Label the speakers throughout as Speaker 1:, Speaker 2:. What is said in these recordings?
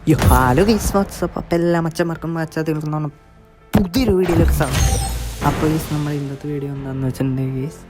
Speaker 1: Hello guys, WhatsApp. അപ്പോൾ എല്ലാ മച്ചന്മാർക്കും മച്ചാത്തികൾക്കും പുതിയൊരു വീഡിയോയിലേക്ക് സാധനം. അപ്പോൾ ഗൈസ്, നമ്മൾ ഇന്നത്തെ വീഡിയോ എന്താണെന്ന് വെച്ചിട്ടുണ്ടെങ്കിൽ ഗൈസ്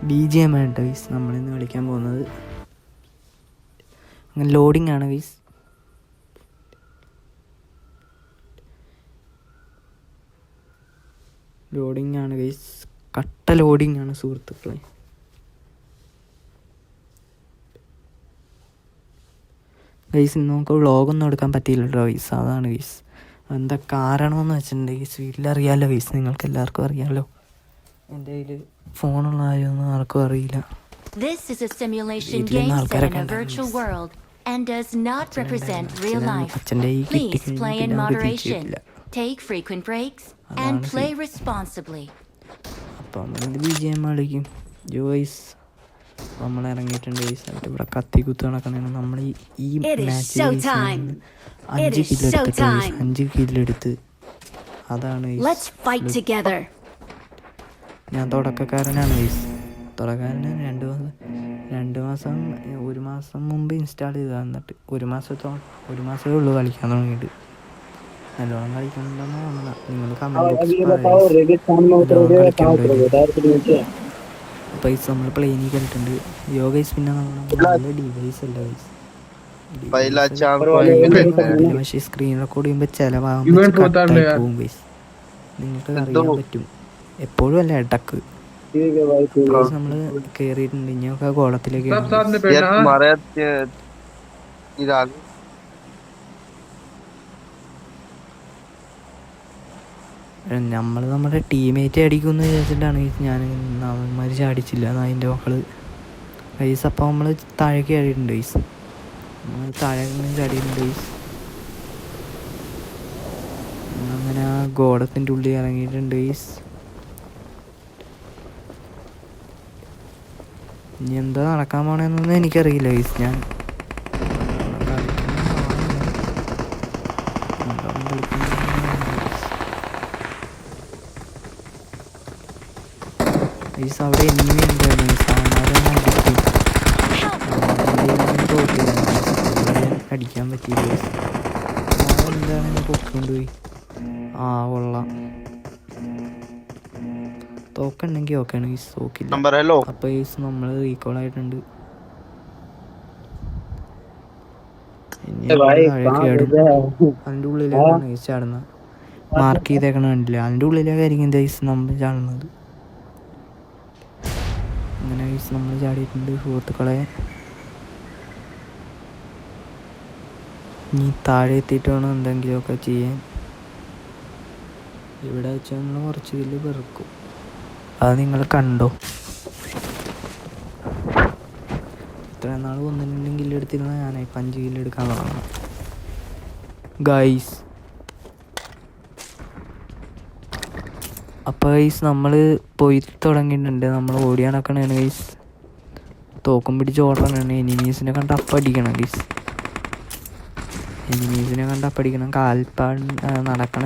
Speaker 1: BGM ആണ് ഗൈസ് നമ്മളിന്ന് കളിക്കാൻ പോകുന്നത്. അങ്ങനെ ലോഡിങ് ആണ് ഗൈസ്. ലോഡിങ് ആണ് ഗൈസ്, കട്ട ലോഡിങ് ആണ് സുഹൃത്തുക്കളെ. ഗൈസ്, ഇന്ന് നമുക്ക് വ്ളോഗൊന്നും എടുക്കാൻ പറ്റിയില്ലല്ലോ ഗൈസ്. അതാണ് ഗൈസ്. എന്താ കാരണമെന്ന് വെച്ചിട്ടുണ്ടെങ്കിൽ ഗൈസ് വീട്ടിലറിയാമല്ലോ ഗൈസ്, നിങ്ങൾക്ക് എല്ലാവർക്കും അറിയാമല്ലോ. എൻ്റെ കയ്യിൽ ഫോണുള്ള കാര്യമൊന്നും ആർക്കും അറിയില്ല. അച്ഛൻ്റെ ഈ കിട്ടിക്കഴിഞ്ഞില്ല. അപ്പം നമ്മളിത് BGM കളിക്കും. ഗൈസ് നമ്മൾ ഇറങ്ങിയിട്ടുണ്ട് ഗൈസ്. എന്നിട്ട് ഇവിടെ കത്തി കുത്ത് നടക്കണേണ്. നമ്മൾ ഈ മാച്ച് 5 കില്ലെടുത്ത് അതാണ് ഞാൻ തുടക്കക്കാരനാണ് ഗൈസ്. തുടക്കക്കാരന് 2 മാസം മുമ്പ് ഇൻസ്റ്റാൾ ചെയ്തതാണ്. എന്നിട്ട് ഒരു മാസമേ ഉള്ളൂ കളിക്കാൻ തുടങ്ങിയിട്ട്. നല്ലോണം കളിക്കണമെന്ന് തോന്നുന്നു. നിങ്ങൾ പൈസ നമ്മൾ പ്ലെയിനിൽ കണ്ടിട്ടുണ്ട്. ഗൈസ് പിന്നെ നമ്മുടെ ഡിവൈസ് അല്ല ഗൈസ്. പക്ഷേ സ്ക്രീൻ റെക്കോർഡ് ചെയ്യുമ്പോൾ ചിലവാകും ഗൈസ്. നിങ്ങൾക്ക് അറിയാൻ പറ്റും. എപ്പോഴും അല്ല, ഇടക്ക് നമ്മൾ കേറിയിട്ടുണ്ട്. ഇനിയൊക്കെ ഗോളത്തിലേക്ക് നമ്മൾ നമ്മുടെ ടീമേറ്റ് അടിക്കുമെന്ന് വിചാരിച്ചിട്ടാണ് ഞാൻ അവന്മാർ ചാടിച്ചില്ല അതിൻ്റെ മക്കള് ഗൈസ്. അപ്പോൾ നമ്മൾ താഴേക്ക് ചാടിയിട്ടുണ്ട് ഗൈസ്. നമ്മൾ താഴേക്ക് ചാടിയിട്ടുണ്ട് ഗൈസ്. അങ്ങനെ ആ ഗോഡത്തിൻ്റെ ഉള്ളിൽ ഇറങ്ങിയിട്ടുണ്ട് ഗൈസ്. ഇനി എന്താ നടക്കാൻ പോണെന്നൊന്നും എനിക്കറിയില്ല ഗൈസ്. ഞാൻ ഗൈസ് അവിടെ എനിമി ഉണ്ടായിരുന്നു. അടിക്കാൻ പറ്റിയില്ല ഗൈസ്. എന്താണ് പൊക്കൊണ്ടുപോയി. കൊള്ളാം. തോക്കുണ്ടെങ്കിൽ ഓക്കെയാണ് ഗൈസ്. തോക്കില്ല. അപ്പോൾ ഗൈസ് നമ്മൾ റീകോൾ ആയിട്ടുണ്ട്. അതിൻ്റെ ഉള്ളിലേക്കാണ് ഗൈസ് ചാടുന്നത്. മാർക്ക് ചെയ്തേക്കണ കണ്ടില്ല. അതിൻ്റെ ഉള്ളിലേക്കായിരിക്കും ഗൈസ് നമ്മൾ ചാടുന്നത്. അങ്ങനെ ഗൈസ് നമ്മൾ ചാടിയിട്ടുണ്ട് സുഹൃത്തുക്കളെ. ഇനി താഴെ എത്തിയിട്ട് വേണം എന്തെങ്കിലുമൊക്കെ ചെയ്യാൻ. ഇവിടെ വെച്ച് നമ്മൾ കുറച്ച് കില്ല് പെറുക്കും. അത് നിങ്ങൾ കണ്ടോ. ഇത്രയും നാൾ 1-2 കില്ല് എടുത്തിരുന്ന ഞാനിപ്പോൾ 5 കില്ല് എടുക്കാൻ തുടങ്ങണം ഗൈസ്. അപ്പോൾ ഗൈസ് നമ്മൾ പോയി തുടങ്ങിയിട്ടുണ്ട്. നമ്മൾ ഓടി നടക്കണേണ് ഗൈസ്. തോക്കും പിടിച്ച് ഓടണേണ്. എനിമീസിനെ കണ്ട് അപ്പടിക്കണം ഗൈസ്. കാൽപ്പാട് നടക്കണ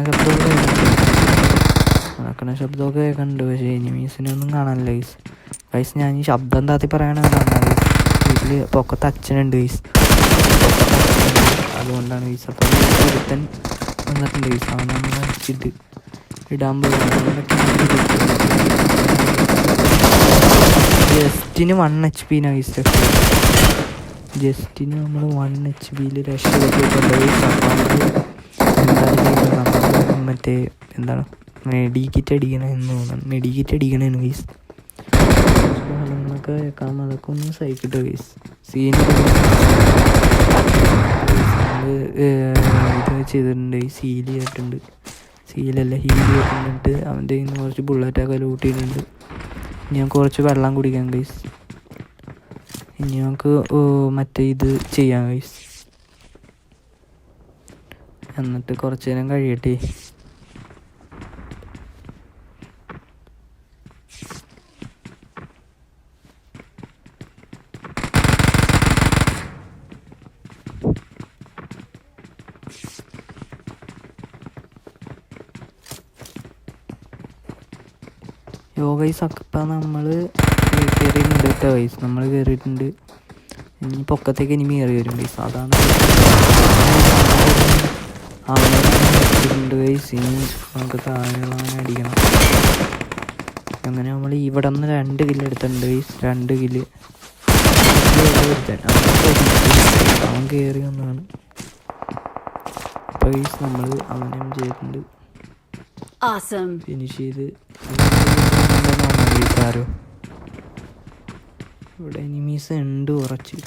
Speaker 1: ശബ്ദമൊക്കെ കേൾക്കുന്നുണ്ട്. പക്ഷേ എനിമീസിനെ ഒന്നും കാണാനില്ല ഗൈസ്. ഗൈസ് ഞാൻ ഈ ശബ്ദം താത്തി പറയണതാണ്. വീട്ടിൽ പൊക്കത്ത് അച്ഛനുണ്ട് ഗൈസ്. അതുകൊണ്ടാണ് ഗൈസ്. അപ്പോൾ ഒരുത്തൻ വന്നിട്ടുണ്ട് ഗൈസ്. അവൻ നമ്മൾ അടിച്ചിട്ട് ഇടാൻ ജസ്റ്റിന് 1 HP ഗൈസ്. ജസ്റ്റിന് നമ്മൾ 1 HPയിൽ രക്ഷപ്പെട്ടിട്ടുണ്ട്. മറ്റേ എന്താണ് മെഡിക്കിറ്റ് അടിക്കണമെന്ന് തോന്നുന്നു. Medkit അടിക്കണേന്ന് guys. ഫലങ്ങളൊക്കെ കേൾക്കാം. അതൊക്കെ ഒന്ന് സഹിക്കട്ടെ ഗൈസ്. സീൻ ഇത് ചെയ്തിട്ടുണ്ട്. സീൽ ചെയ്തിട്ടുണ്ട്. ഹീൽ ചെയ്തിട്ടുണ്ട്. അവൻ്റെ കയ്യിൽ നിന്ന് കുറച്ച് ബുള്ളറ്റൊക്കെ ലൂട്ട് ചെയ്തിട്ടുണ്ട്. ഞാൻ കുറച്ച് വെള്ളം കുടിക്കാം ഗൈസ്. ഇനി നമുക്ക് മറ്റേ ഇത് ചെയ്യാം ഗൈസ്. എന്നിട്ട് കുറച്ച് നേരം കഴിയട്ടെ. ഗൈസ് അപ്പം നമ്മൾ കയറിയിട്ടുണ്ട് കേട്ടോ ഗൈസ്. നമ്മൾ കയറിയിട്ടുണ്ട്. ഇനി പൊക്കത്തേക്ക് ഇനി കയറി വരും ഗൈസ്. അതാണ് അവനെ വെച്ചിട്ടുണ്ട് ഗൈസ്. ഇനി നമുക്ക് താഴെയുള്ളവനെ അടിക്കണം. അങ്ങനെ നമ്മൾ ഇവിടെ നിന്ന് 2 കില്ല് എടുത്തിട്ടുണ്ട് ഗൈസ്. 2 കില്ല് അവൻ കയറി ഒന്നാണ്. അപ്പോൾ ഗൈസ് നമ്മൾ അവനും ചെയ്തിട്ടുണ്ട്, ഫിനിഷ് ചെയ്ത്. ആരോ ഇവിടെ എനിമീസ് ഉണ്ട് കുറച്ച്.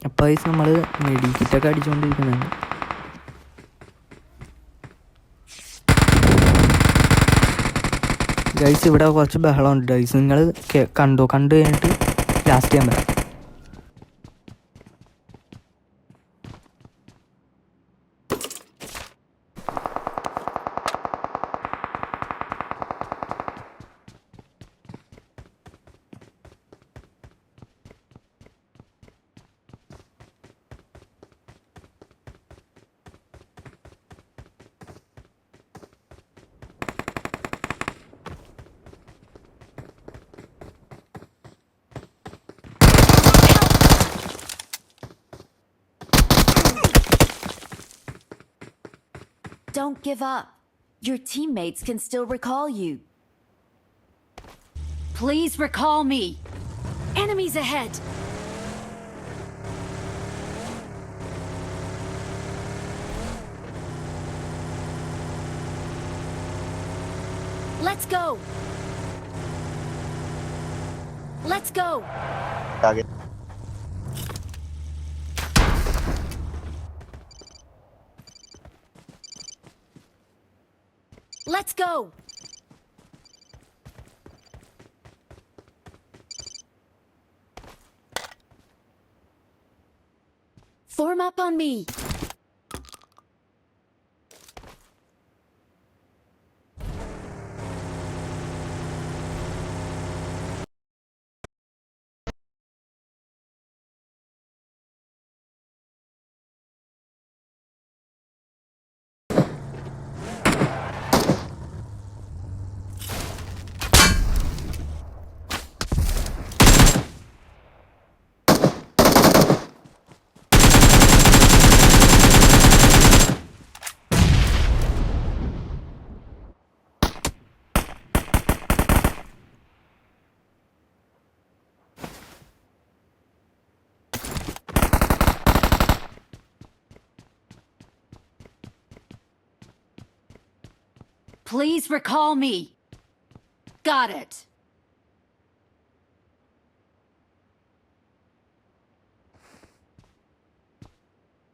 Speaker 1: അപ്പോൾ ഗൈസ് നമ്മൾ മെഡിക്കിറ്റൊക്കെ അടിച്ചുകൊണ്ടിരിക്കുന്നതാണ്. ഗൈസ് ഇവിടെ കുറച്ച് ബഹളമുണ്ട് ഗൈസ്, നിങ്ങൾ കണ്ടു കഴിഞ്ഞിട്ട് ലാസ്റ്റ് ചെയ്യാൻ പറ്റാം.
Speaker 2: Don't give up. Your teammates can still recall you. Please recall me. Enemies ahead. Let's go. Let's go. Let's go! Form up on me! Please recall me. Got it.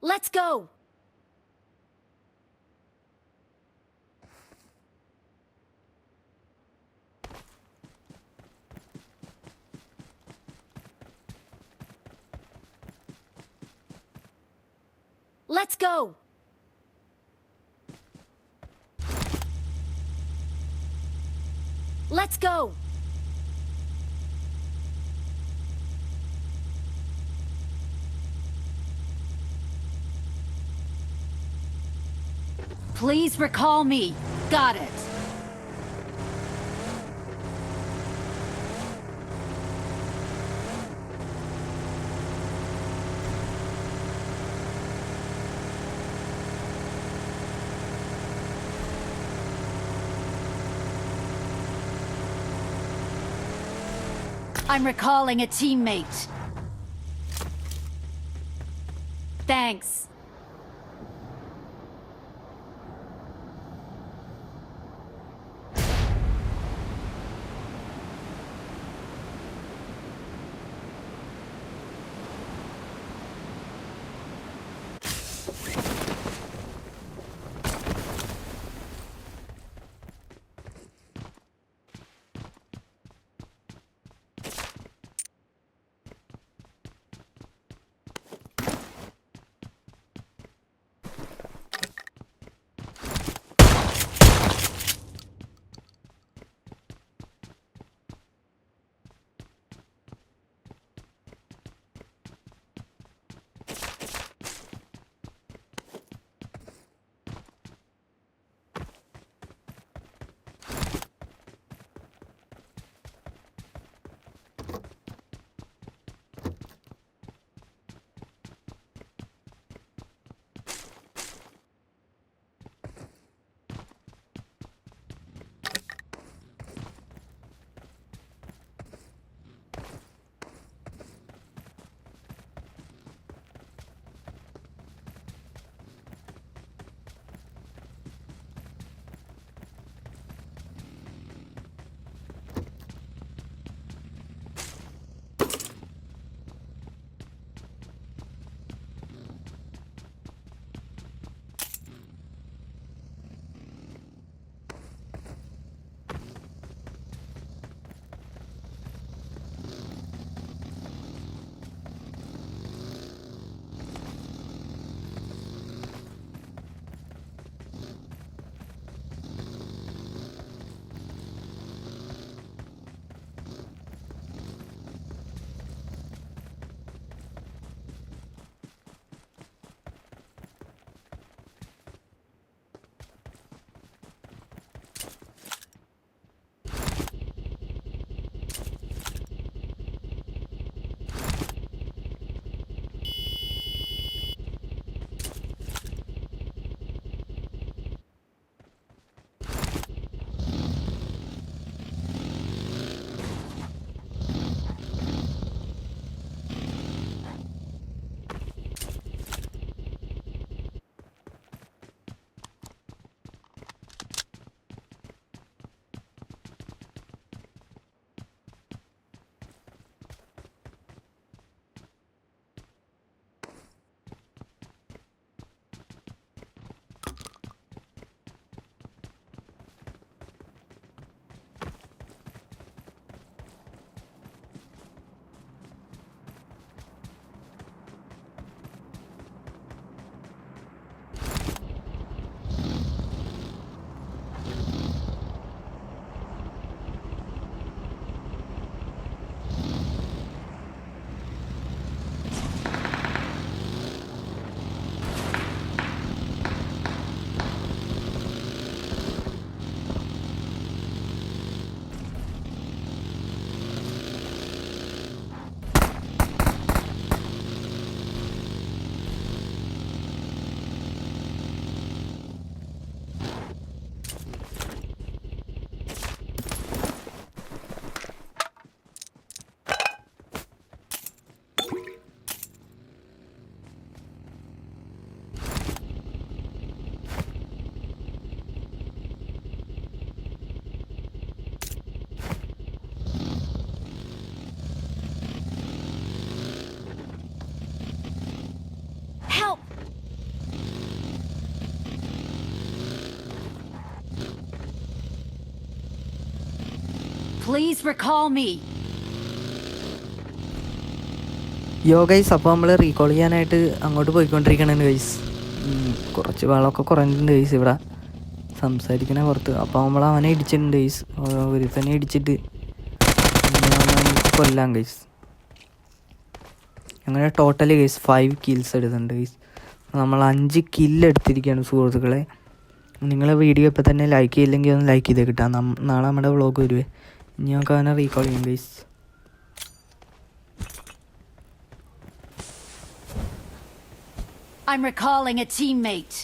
Speaker 2: Let's go. Let's go. Let's go! Please recall me. Got it. I'm recalling a teammate. Thanks. Please recall me.
Speaker 1: യോ guys, അപ്പോൾ നമ്മൾ recall ചെയ്യാനായിട്ട് അങ്ങോട്ട് പോയിക്കൊണ്ടിരിക്കണേ guys. കുറച്ച് വെള്ളമൊക്കെ കുറഞ്ഞിട്ടുണ്ട് guys ഇവിടെ സംസാരിക്കണ പുറത്ത്. അപ്പോൾ നമ്മൾ അവനെ ഇടിച്ചിട്ടുണ്ട് ഗൈസ്, ഒരു തന്നെ ഇടിച്ചിട്ട് നമുക്ക് കൊല്ലാം ഗൈസ്. അങ്ങനെ ടോട്ടൽ ഗൈസ് 5 kills എടുത്തിട്ടുണ്ട് ഗൈസ്. നമ്മൾ 5 kill എടുത്തിരിക്കുകയാണ് സുഹൃത്തുക്കളെ. നിങ്ങൾ വീഡിയോ ഇപ്പോൾ തന്നെ ലൈക്ക് ചെയ്യില്ലെങ്കിൽ ഒന്ന് ലൈക്ക് ചെയ്ത് കിട്ടാം. നാളെ നമ്മുടെ വ്ളോഗ് വരുവേ. ഇനി നമുക്ക് അവനെ റീകോൾ ചെയ്യാം guys.
Speaker 2: I'm recalling a teammate.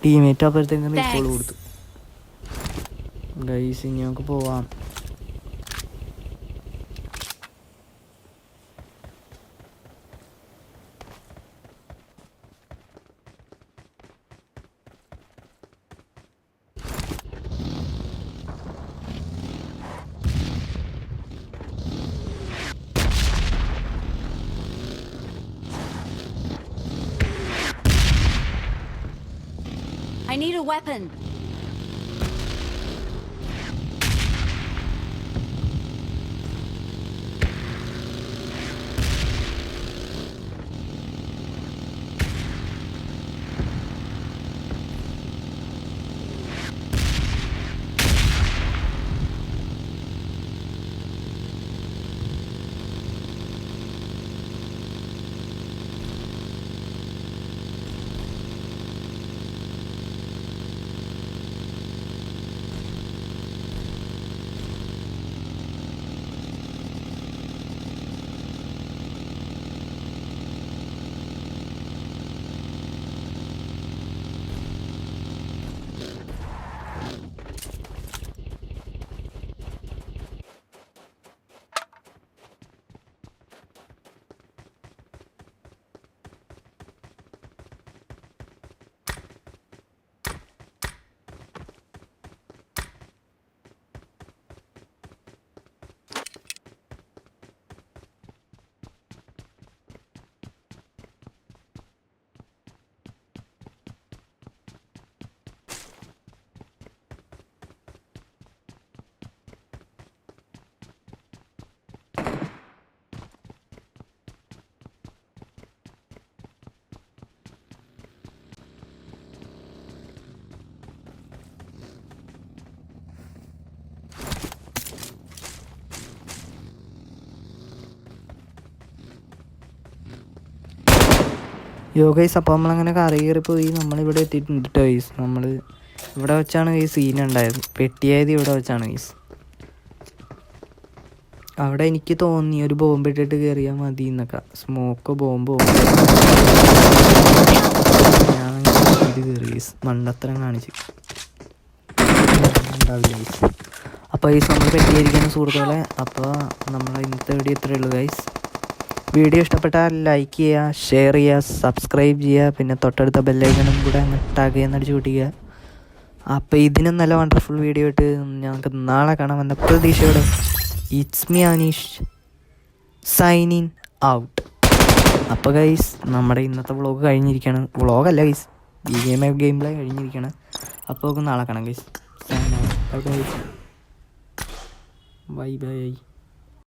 Speaker 1: Teammate അപ്പോഴത്തേക്കും റീകോൾ കൊടുത്തു ഗൈസ്. ഇനി നമുക്ക് പോവാം.
Speaker 2: I need a weapon.
Speaker 1: യോ ഗൈസ്, അപ്പോൾ നമ്മളങ്ങനെ കയറി പോയി നമ്മളിവിടെ എത്തിയിട്ടുണ്ട് ഗൈസ്. നമ്മൾ ഇവിടെ വെച്ചാണ് ഈ സീൻ ഉണ്ടായത്. പെട്ടിയായത് ഇവിടെ വെച്ചാണ് ഗൈസ്. അവിടെ എനിക്ക് തോന്നി ഒരു ബോംബ് ഇട്ടിട്ട് കയറിയാൽ മതി എന്നൊക്കെ. സ്മോക്ക് ബോംബോ ഞാൻ ഇത് കയറി ഗൈസ്, മണ്ടത്തരം കാണിച്ച് ഉണ്ടാവില്ല ഗൈസ്. അപ്പോൾ ഗൈസ് നമ്മൾ പെട്ടിയായിരിക്കുന്ന സുഹൃത്തുക്കളെ. അപ്പോൾ നമ്മളെ ഇന്നത്തെ വീഡിയോ ഇത്രയേ ഉള്ളൂ ഗൈസ്. വീഡിയോ ഇഷ്ടപ്പെട്ടാൽ ലൈക്ക് ചെയ്യുക, ഷെയർ ചെയ്യുക, സബ്സ്ക്രൈബ് ചെയ്യുക, പിന്നെ തൊട്ടടുത്ത ബെല്ലൈക്കണും കൂടെ അങ്ങ് ടാഗ് ചെയ്യുന്നടിച്ച് കൂട്ടിക്കുക. അപ്പോൾ ഇതിനും നല്ല വണ്ടർഫുൾ വീഡിയോ ആയിട്ട് ഞങ്ങൾക്ക് നാളെ കാണാമെന്ന പ്രതീക്ഷയോടെ it's me Aneesh signing out. അപ്പോൾ ഗൈസ് നമ്മുടെ ഇന്നത്തെ വ്ളോഗ് കഴിഞ്ഞിരിക്കുകയാണ്. വ്ളോഗല്ല ഗൈസ്, ഗെയിം പ്ലേ കഴിഞ്ഞിരിക്കുകയാണ്. അപ്പോൾ നാളെ കാണാം ഗൈസ്. Bye bye.